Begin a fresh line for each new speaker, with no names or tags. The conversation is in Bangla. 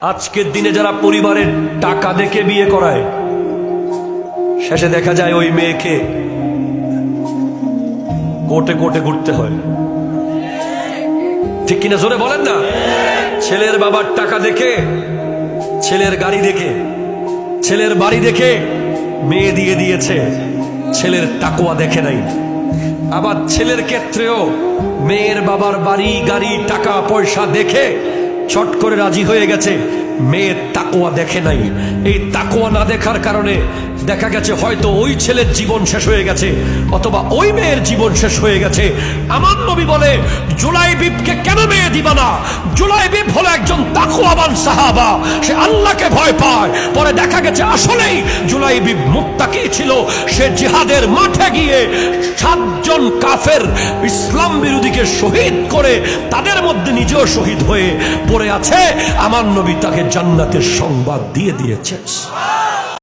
আজকের দিনে যারা পরিবারের টাকা দেখে বিয়ে করায়, শেষে দেখা যায় ওই মেয়েকে কোর্টে কোর্টে ঘুরতে হয়। ঠিক কিনা জোরে বলেন না? ছেলের বাবার টাকা দেখে, ছেলের গাড়ি দেখে, ছেলের বাড়ি দেখে মেয়ে দিয়ে দিয়েছে, ছেলের তাকওয়া দেখে নাই। আবার ছেলের ক্ষেত্রেও মেয়ের বাবার বাড়ি গাড়ি টাকা পয়সা দেখে চট করে রাজি হয়ে গেছে, মেয়ের তাকওয়া দেখে নাই। এই তাকওয়া না দেখার কারণে দেখা গেছে হয়তো ওই ছেলের জীবন শেষ হয়ে গেছে, অথবা ওই মেয়ের জীবন শেষ হয়ে গেছে। আমার নবী বলে, জুলাইবিবকে কেন মেয়ে দিবা না? জুলাইবিব হলো একজন তাকওয়াবান সাহাবা, সে আল্লাহকে ভয় পায়। পরে দেখা গেছে আসলেই জুলাইবিব মুত্তাকি ছিল। সে জিহাদের মাঠে গিয়ে 7 জন কাফের ইসলাম বিরোধীকে শহীদ করে তাদের মধ্যে নিজেও শহীদ হয়ে পড়ে আছে। আমার নবী তাকে জান্নাতের সংবাদ দিয়ে দিয়েছে।